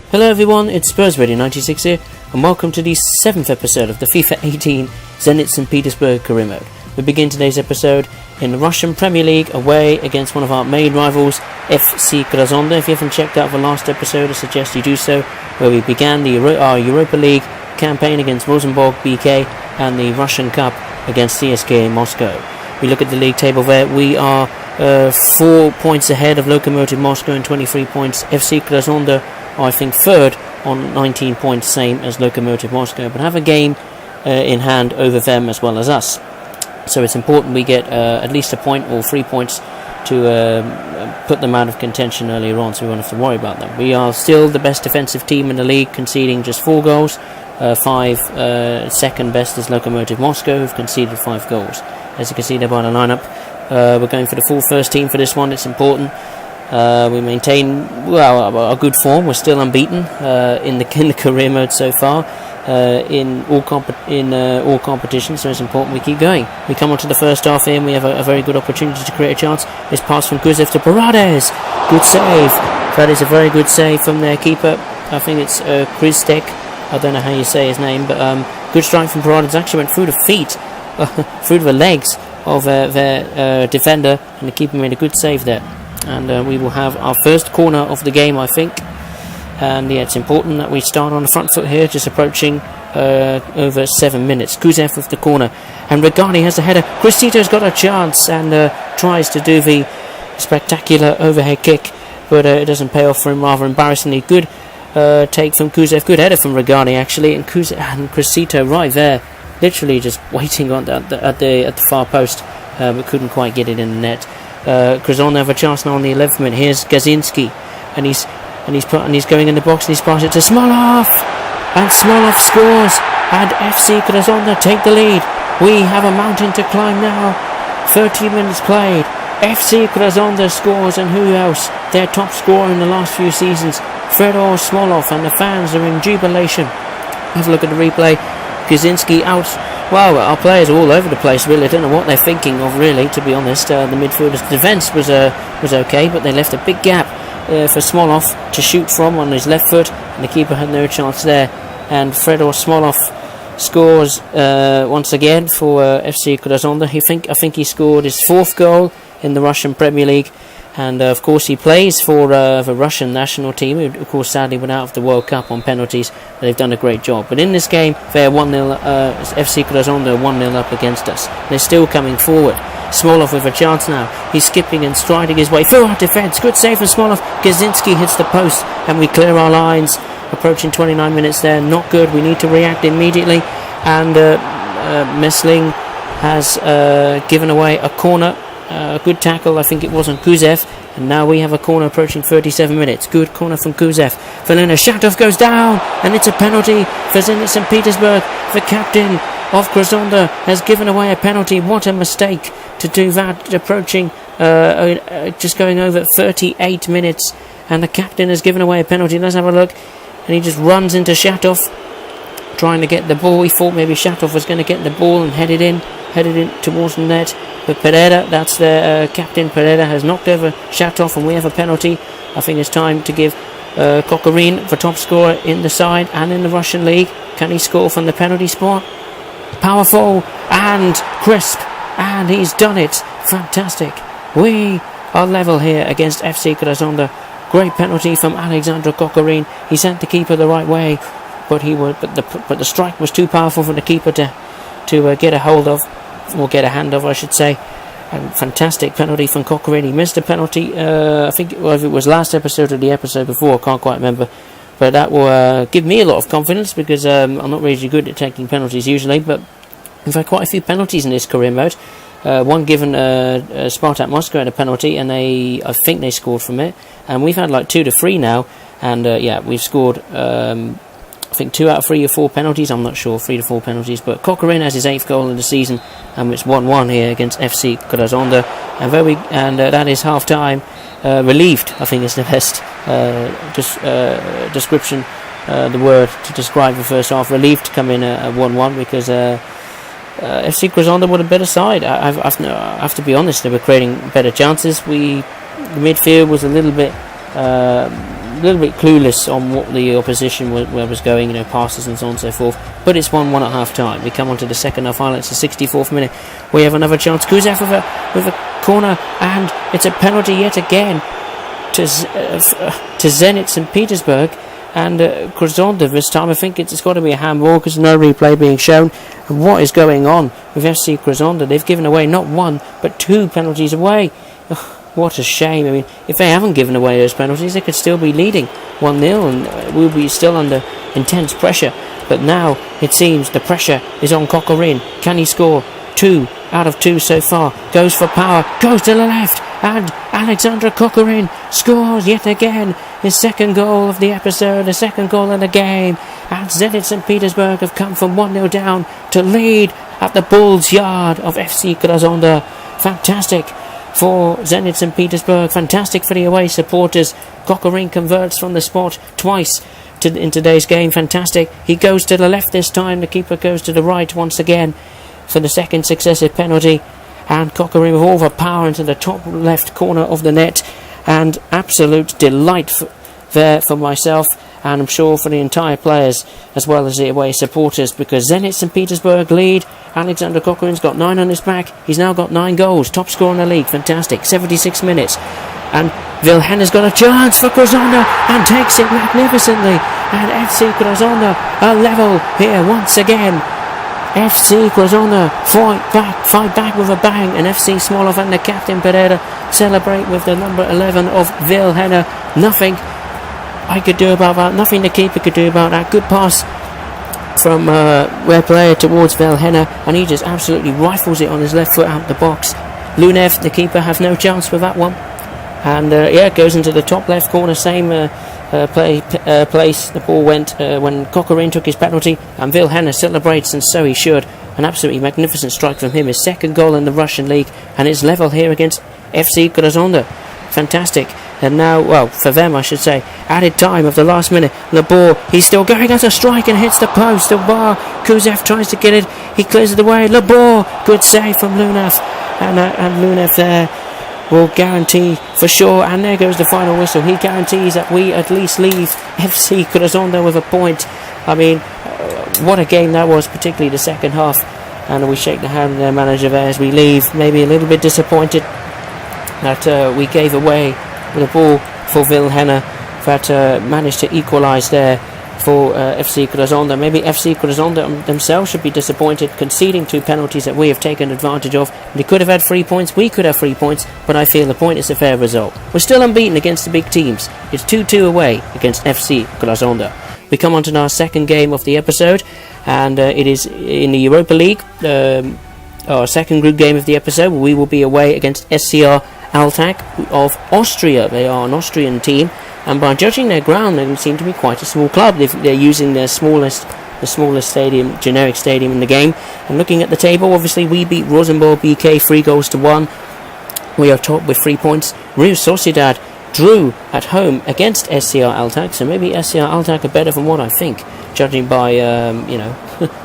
Hello everyone, it's Spurs Radio 96 here, and welcome to the 7th episode of the FIFA 18 Zenit St Petersburg career mode. We begin today's episode in the Russian Premier League away against one of our main rivals, FC Krasnodar. If you haven't checked out the last episode, I suggest you do so, where we began our Europa League campaign against Rosenborg BK and the Russian Cup against CSKA Moscow. We look at the league table there. We are 4 points ahead of Lokomotiv Moscow and 23 points. FC Krasnodar, I think, third on 19 points, same as Lokomotiv Moscow, but have a game in hand over them as well as us. So it's important we get at least a point or 3 points to put them out of contention earlier on, so we won't have to worry about them. We are still the best defensive team in the league, conceding just 4 goals. 5 second best is Lokomotiv Moscow, who've conceded 5 goals. As you can see there by the lineup, we're going for the full first team for this one. It's important. We maintain a good form. We're still unbeaten in the career mode so far in all competitions. So it's important we keep going. We come on to the first half here, and we have a very good opportunity to create a chance. This pass from Guzev to Paredes. Good save. That is a very good save from their keeper. I think it's Kristek. I don't know how you say his name, but good strike from Paredes. Actually went through the feet, through the legs of their defender, and the keeper made a good save there. And we will have our first corner of the game, I think. And yeah, it's important that we start on the front foot here, just approaching over 7 minutes. Guzev with the corner, and Regani has the header. Cristito's got a chance and tries to do the spectacular overhead kick, but it doesn't pay off for him, rather embarrassingly. Good take from Guzev, good header from Regani actually, and Cristito right there, literally just waiting on at the far post, but couldn't quite get it in the net. Krasnodar have a chance now on the 11th minute. Here's Gazinski, and he's going in the box, and he's passed it to Smolov, and Smolov scores, and FC Krasnodar take the lead. We have a mountain to climb now. 30 minutes played. FC Krasnodar scores, and who else? Their top scorer in the last few seasons, Fedor Smolov, and the fans are in jubilation. Have a look at the replay. Gazinski out. Well, our players are all over the place, really. I don't know what they're thinking of, really, to be honest. The midfielders' defence was okay, but they left a big gap for Smolov to shoot from on his left foot, and the keeper had no chance there. And Fedor Smolov scores once again for FC Krasnodar. I think he scored his 4th goal in the Russian Premier League. And of course he plays for the Russian national team, who of course sadly went out of the World Cup on penalties. They've done a great job. But in this game, they're 1-0, FC Krasnodar 1-0 up against us. They're still coming forward. Smolov with a chance now. He's skipping and striding his way through our defence. Good save from Smolov. Gazinski hits the post, and we clear our lines. Approaching 29 minutes there. Not good. We need to react immediately. And Messling has given away a corner. A good tackle, I think it was, on Guzev, and now we have a corner approaching 37 minutes. Good corner from Guzev. Velena Shatov goes down, and it's a penalty for Zenit St Petersburg. The captain of Krasnodar has given away a penalty. What a mistake to do that, approaching just going over 38 minutes, and the captain has given away a penalty. Let's have a look, and he just runs into Shatov, trying to get the ball. He thought maybe Shatov was going to get the ball and headed in towards the net, but Pereira, that's the captain, Pereira has knocked over Shatov, and we have a penalty. I think it's time to give Kokorin, the top scorer in the side and in the Russian league. Can he score from the penalty spot? Powerful and crisp, and he's done it. Fantastic. We are level here against FC Krasnodar. Great penalty from Alexander Kokorin. He sent the keeper the right way, but the strike was too powerful for the keeper to get a hold of, or get a hand of, I should say. And fantastic penalty from Kokorin. He missed a penalty, I think if it was last episode or the episode before, I can't quite remember. But that will give me a lot of confidence, because I'm not really good at taking penalties usually, but we've had quite a few penalties in this career mode. One given Spartak Moscow had a penalty, and I think they scored from it. And we've had like 2 to 3 now, and we've scored I think 2 out of 3 or 4 penalties, I'm not sure, 3 to 4 penalties, but Kokorin has his 8th goal in the season, and it's 1-1 here against FC Krasnodar, and that is half time. Relieved, I think, is the best description, the word to describe the first half. Relieved to come in at 1-1, because FC Krasnodar were a better side. I have to be honest, they were creating better chances. The midfield was a little bit little bit clueless on what the opposition was going, passes and so on and so forth. But it's 1-1 at half time. We come on to the second half highlights, the 64th minute. We have another chance. Kuzev with a corner, and it's a penalty yet again to Zenit St Petersburg. And Krasnodar this time. I think it's got to be a handball because no replay being shown. And what is going on with FC Krasnodar? They've given away not one but 2 penalties away. What a shame. I mean, if they haven't given away those penalties, they could still be leading 1-0 and we'll be still under intense pressure. But now it seems the pressure is on Kokorin. Can he score? 2 out of 2 so far. Goes for power, goes to the left, and Alexander Kokorin scores yet again his second goal of the episode, the second goal in the game. And Zenit St Petersburg have come from 1-0 down to lead at the Bulls' yard of FC Krasnodar. Fantastic for Zenit St Petersburg, fantastic for the away supporters. Kokorin converts from the spot twice in today's game. Fantastic. He goes to the left this time, the keeper goes to the right once again for the second successive penalty, and Kokorin with all the power into the top left corner of the net, and absolute delight there for myself, and I'm sure for the entire players as well as the away supporters, because Zenit St Petersburg lead. Alexander Kokorin's got 9 on his back. He's now got 9 goals, top scorer in the league. Fantastic. 76 minutes, and Vilhenna's got a chance for Krasnodar and takes it magnificently, and FC Krasnodar are level here once again. FC Krasnodar fight back with a bang, and FC Smolov and the captain Pereira celebrate with the number 11 of Vilhenna. Nothing I could do about that, nothing the keeper could do about that. Good pass from their player towards Vilhenna, and he just absolutely rifles it on his left foot out the box. Lunev, the keeper, have no chance with that one, and it goes into the top left corner. Same place the ball went when Kokorin took his penalty, and Vilhenna celebrates, and so he should. An absolutely magnificent strike from him, his second goal in the Russian league, and it's level here against FC Krasnodar. Fantastic. And now, well, for them I should say, added time of the last minute. Labor, he's still going as a strike and hits the post. The bar, Kuzev tries to get it, he clears it away. Labor, good save from Lunev, and Lunev there will guarantee for sure, and there goes the final whistle. He guarantees that we at least leave FC Krasnodar with a point. I mean, what a game that was, particularly the second half. And we shake the hand of their manager there as we leave, maybe a little bit disappointed that we gave away the ball for Vilhenna, that managed to equalise there for FC Krasnodar. Maybe FC Krasnodar themselves should be disappointed, conceding 2 penalties that we have taken advantage of. They could have had 3 points, we could have 3 points, but I feel the point is a fair result. We're still unbeaten against the big teams. It's 2-2 away against FC Krasnodar. We come on to our second game of the episode, and it is in the Europa League, our second group game of the episode. We will be away against SCR Altach of Austria. They are an Austrian team, and by judging their ground, they seem to be quite a small club. They're using their smallest stadium, generic stadium in the game. And looking at the table, obviously we beat Rosenborg BK 3-1. We are top with 3 points. Real Sociedad drew at home against SCR Altach, so maybe SCR Altach are better than what I think, judging by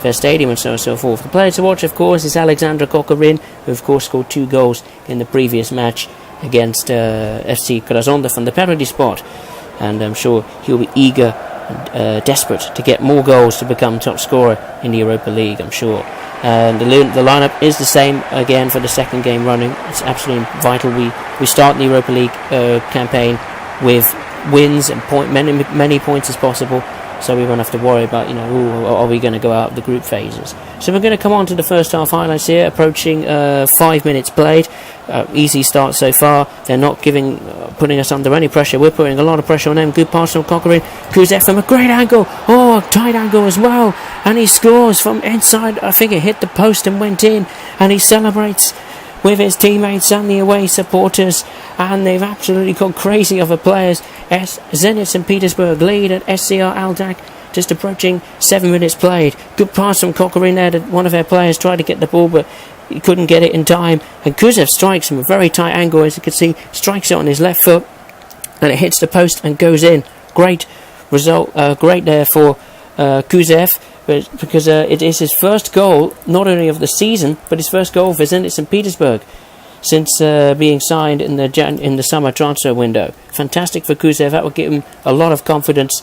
their stadium and so on and so forth. The player to watch, of course, is Alexander Kokorin, who of course scored 2 goals in the previous match against FC Krasnodar from the penalty spot, and I'm sure he'll be eager and desperate to get more goals to become top scorer in the Europa League, I'm sure. And the lineup is the same again for the second game running. It's absolutely vital we start the Europa League campaign with wins and many points as possible, so we won't have to worry about, are we going to go out of the group phases. So we're going to come on to the first half highlights here, approaching 5 minutes played. Easy start so far. They're not putting us under any pressure. We're putting a lot of pressure on them. Good pass from Kokorin. Kuzev from a great angle. Oh, a tight angle as well. And he scores from inside. I think it hit the post and went in. And he celebrates with his teammates and the away supporters, and they've absolutely gone crazy over players. Zenit St Petersburg lead at SCR Altach, just approaching 7 minutes played. Good pass from Kokorin there. One of their players tried to get the ball, but he couldn't get it in time, and Kuzev strikes from a very tight angle, as you can see, strikes it on his left foot, and it hits the post and goes in. Great result, great there for Kuzev, because it is his first goal, not only of the season, but his first goal for Zenit St Petersburg. since being signed in the summer transfer window. Fantastic for Kuzev. That will give him a lot of confidence,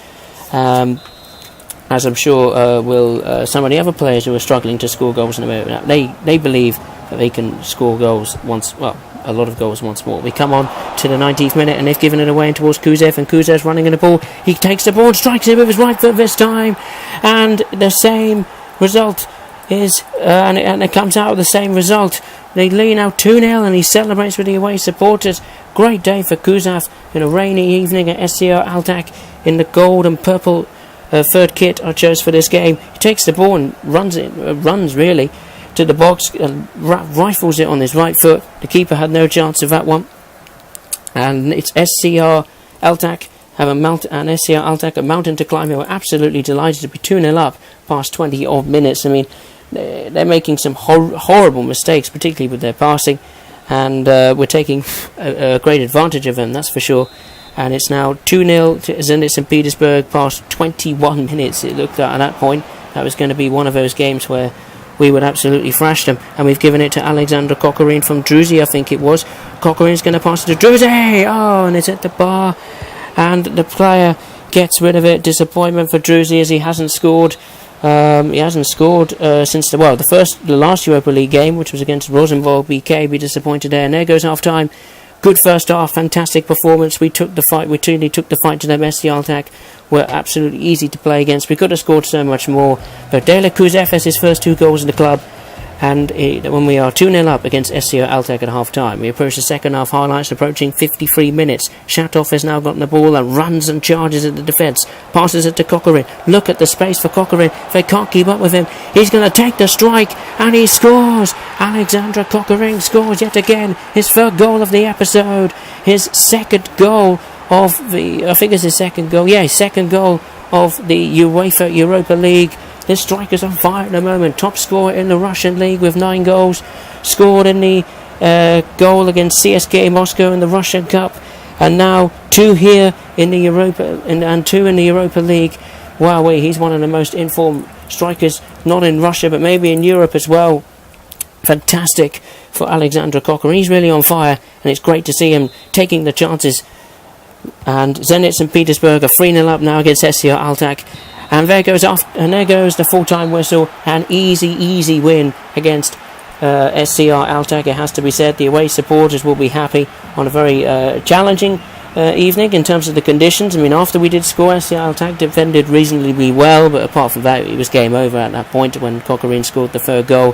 as I'm sure will some of the other players who are struggling to score goals in the moment. They believe that they can score goals a lot of goals once more. We come on to the 19th minute, and they've given it away towards Kuzev, and Kuzev's running in the ball. He takes the ball and strikes it with his right foot this time, and the same result is, and it comes out with the same result. They lead now 2-0, and he celebrates with the away supporters. Great day for Kuzev in a rainy evening at SCR Altach in the gold and purple third kit I chose for this game. He takes the ball and runs really to the box and rifles it on his right foot. The keeper had no chance of that one, and it's SCR Altach have a mountain to climb. They were absolutely delighted to be 2-0 up past 20 odd minutes. I mean, they're making some horrible mistakes, particularly with their passing, and we're taking a great advantage of them, that's for sure. And it's now 2-0 to Zenit St Petersburg past 21 minutes. It looked at that point that was going to be one of those games where we would absolutely thrash them. And we've given it to Alexander Kokorin from Druzy, I think it was. Kokorin's going to pass it to Druzy! Oh, and it's at the bar, and the player gets rid of it. Disappointment for Druzy as he hasn't scored. He hasn't scored since the last Europa League game, which was against Rosenborg BK. Be disappointed there. And there goes half time. Good first half, fantastic performance. We took the fight. We truly took the fight to them. SC Altach were absolutely easy to play against. We could have scored so much more. But Dela Kuzev has his first 2 goals in the club. And when we are 2-0 up against SCR Altach at half-time, we approach the second half highlights, approaching 53 minutes. Shatov has now gotten the ball and runs and charges at the defence. Passes it to Kokorin. Look at the space for Kokorin. They can't keep up with him. He's going to take the strike, and he scores! Alexander Kokorin scores yet again. His third goal of the episode. His second goal of the... I think it's his second goal. Yeah, his second goal of the UEFA Europa League. This striker's on fire at the moment. Top scorer in the Russian league with 9 goals. Scored in the goal against CSKA Moscow in the Russian Cup. And now 2 here in the Europa and 2 in the Europa League. Wow, he's one of the most informed strikers, not in Russia, but maybe in Europe as well. Fantastic for Alexander Kokorin. He's really on fire, and it's great to see him taking the chances. And Zenit St Petersburg are 3-0 up now against SCR Altach. And there goes the full-time whistle. An easy win against SCR Altach, it has to be said. The away supporters will be happy on a very challenging evening in terms of the conditions. I mean, after we did score, SCR Altach defended reasonably well, but apart from that, it was game over at that point when Kokorin scored the third goal.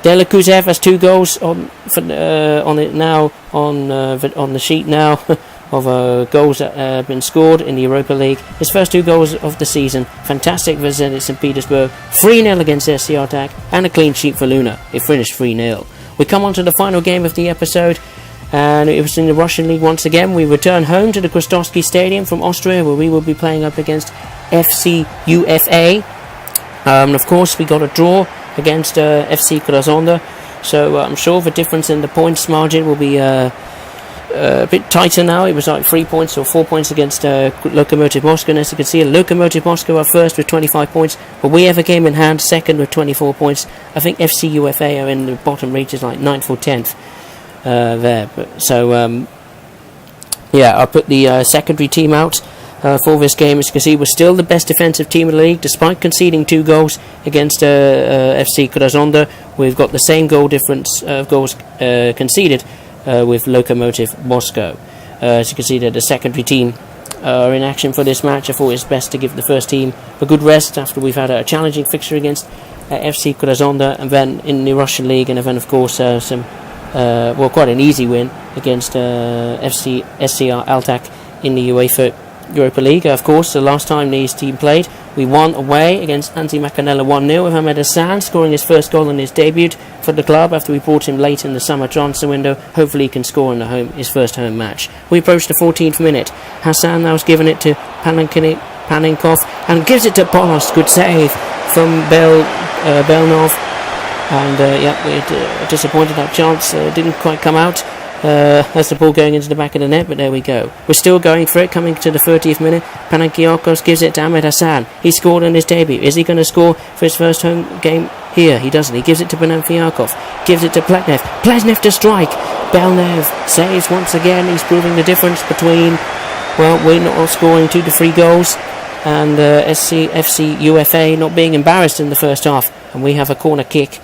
Dela Kuzev has 2 goals on the sheet now. Of goals that have been scored in the Europa League. His first 2 goals of the season. Fantastic for Zenit St Petersburg. 3-0 against SC Altach, and a clean sheet for Luna. It finished 3-0. We come on to the final game of the episode, and it was in the Russian League once again. We return home to the Krasnodar Stadium from Austria, where we will be playing up against FC UFA. Of course, we got a draw against FC Krasnodar, so I'm sure the difference in the points margin will be a bit tighter now. It was like 3 points or 4 points against Lokomotiv Moscow, and as you can see, Lokomotiv Moscow are first with 25 points, but we have a game in hand, second with 24 points. I think FC UFA are in the bottom reaches, like 9th or 10th there. I'll put the secondary team out for this game. As you can see, we're still the best defensive team in the league, despite conceding 2 goals against FC Krasnodar. We've got the same goal difference of goals conceded with Lokomotiv Moscow. As you can see, that the secondary team are in action for this match. I thought it's best to give the first team a good rest after we've had a challenging fixture against FC Krasnodar, and then in the Russian League, and then of course quite an easy win against SCR Altach in the UEFA Europa League. Of course, the last time these teams played, we won away against Anzi Macanella 1-0 with Ahmed Hassan scoring his first goal in his debut for the club after we brought him late in the summer transfer window. Hopefully he can score in his first home match. We approach the 14th minute. Hassan now has given it to Paninkov and gives it to Bolos. Good save from Belnov. And we're disappointed that chance didn't quite come out. As the ball going into the back of the net, but there we go. We're still going for it, coming to the 30th minute. Panathinaikos gives it to Ahmed Hassan. He scored in his debut. Is he going to score for his first home game Here, he doesn't. He gives it to Benfiakov. Gives it to Pletnev. Pletnev to strike. Belnev saves once again. He's proving the difference between, well, we're not scoring 2 to 3 goals and FC UFA not being embarrassed in the first half. And we have a corner kick.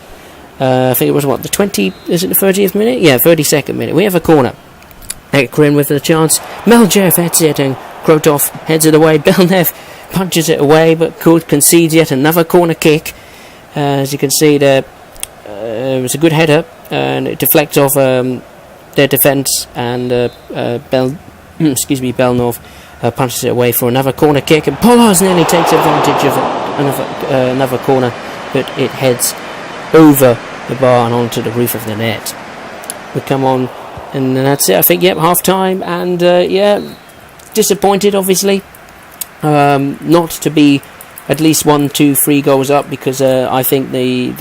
I think it was, the 30th minute? Yeah, 32nd minute. We have a corner. Ekrin with the chance. Meljev heads it and Krotov heads it away. Belnev punches it away, but concedes yet another corner kick. As you can see there, it was a good header, and it deflects off their defence, and Belnov punches it away for another corner kick, and Polos nearly takes advantage of another corner, but it heads over the bar and onto the roof of the net. We come on, and that's it. I think, half time, and disappointed, obviously, not to be at least 1, 2, 3 goals up, because I think the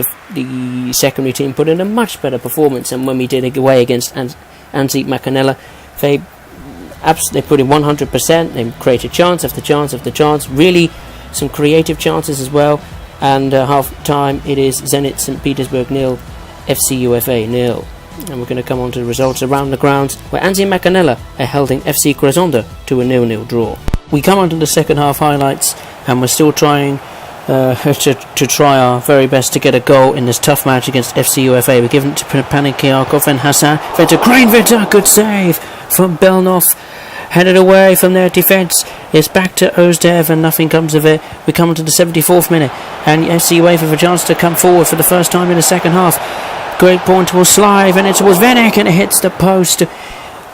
secondary team put in a much better performance than when we did away against Anzit Macanella. They put in 100%. They created chance after chance after chance. Really, some creative chances as well. And half time, it is Zenit St Petersburg 0, FC UFA 0. And we're going to come on to the results around the grounds, where Anzit Macanella are holding FC Krasnodar to a 0-0 draw. We come on to the second half highlights, and we're still trying to try our very best to get a goal in this tough match against FC UFA. We're giving it to Panikiakov and Hassan. Vita, Crane Vita, good save from Belnov. Headed away from their defence. It's back to Ozdev and nothing comes of it. We come on to the 74th minute, and FC UFA have a chance to come forward for the first time in the second half. Great point towards Slive, and it towards Venek, and it hits the post.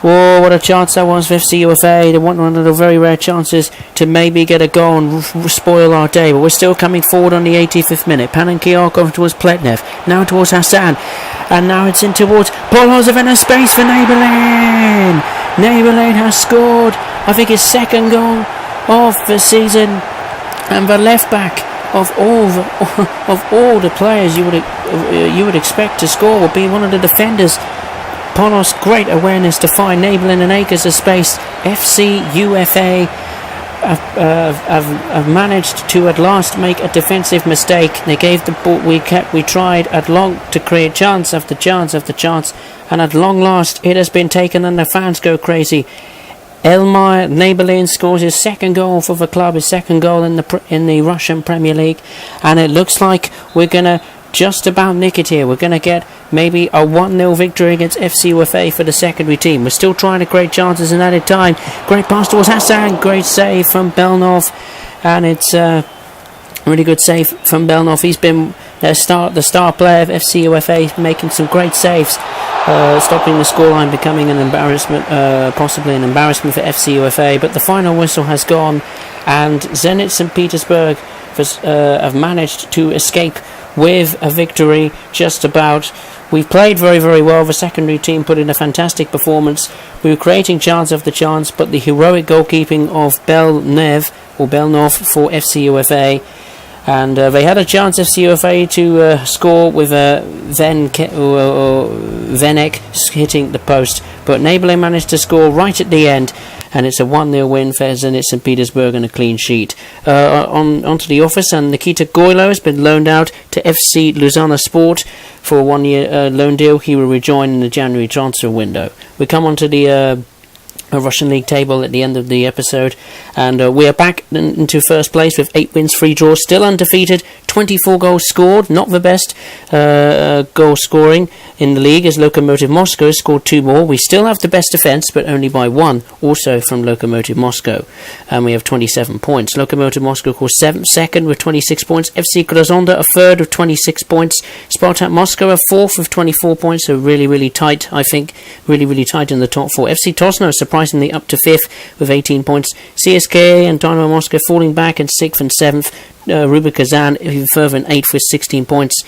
Whoa, what a chance that was for FC UFA. They want one of the very rare chances to maybe get a goal and spoil our day, but we're still coming forward on the 85th minute. Panikiakov towards Pletnev, now towards Hassan, and now it's in towards Polozov, and a space for Neighbourlane. Neighbourlane has scored, I think, his second goal of the season, and the left back of all the players you would expect to score would be one of the defenders. Polos, great awareness to find Neighbourlane and acres of space. FC UFA have managed to at last make a defensive mistake. They gave the ball. We tried at long to create chance after chance after chance, and at long last it has been taken, and the fans go crazy. Elmar Neighbourlane scores his second goal for the club, his second goal in the Russian Premier League, and it looks like we're gonna just about nick it here. We're gonna get maybe a 1-0 victory against FC UFA for the secondary team. We're still trying to create chances in added time. Great pass towards Hassan, great save from Belnov, and it's really good save from Belnov. He's been the star player of FC UFA, making some great saves, stopping the scoreline becoming an embarrassment, possibly an embarrassment for FC UFA. But the final whistle has gone, and Zenit St Petersburg have managed to escape with a victory, just about. We've played very, very well. The secondary team put in a fantastic performance. We were creating chance after chance, but the heroic goalkeeping of Belnov for FC UFA, and they had a chance, FC UFA, to score with Venek hitting the post, but Neighbourlane managed to score right at the end, and it's a 1-0 win for Zenit St Petersburg and a clean sheet. Onto the office, and Nikita Goylo has been loaned out to FC Lausanne Sport for a 1-year loan deal. He will rejoin in the January transfer window. We come on to the Russian League table at the end of the episode, and we are back into first place with 8 wins, 3 draws, still undefeated, 24 goals scored, not the best goal scoring in the league, as Lokomotiv Moscow scored 2 more. We still have the best defence, but only by 1, also from Lokomotiv Moscow, and we have 27 points. Lokomotiv Moscow, of course, 2nd with 26 points, FC Krasnodar a 3rd with 26 points, Spartak Moscow a 4th with 24 points, so really, really tight, I think, really tight in the top 4. FC Tosno surprisingly up to 5th with 18 points, CSKA and Dynamo Moscow falling back in 6th and 7th, Rubik Kazan even further in 8th with 16 points.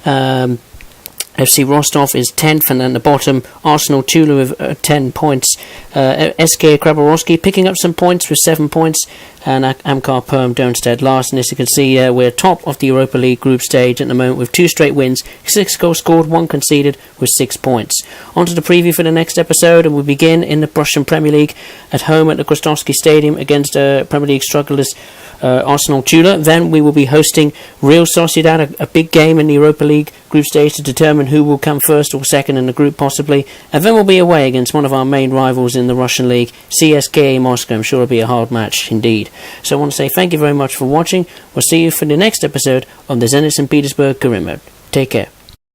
FC Rostov is 10th, and at the bottom Arsenal Tula with 10 points. SK Khabarovsky picking up some points with 7 points. and Amkar Perm Donstedt last. And as you can see, we're top of the Europa League group stage at the moment with 2 straight wins, 6 goals scored, 1 conceded with 6 points. On to the preview for the next episode, and we begin in the Russian Premier League at home at the Krasnodar Stadium against Premier League strugglers Arsenal Tula. Then we will be hosting Real Sociedad, a big game in the Europa League group stage to determine who will come first or second in the group possibly. And then we'll be away against one of our main rivals in the Russian league, CSKA Moscow. I'm sure it'll be a hard match indeed. So I want to say thank you very much for watching. We'll see you for the next episode of the Zenit St Petersburg career mode. Take care.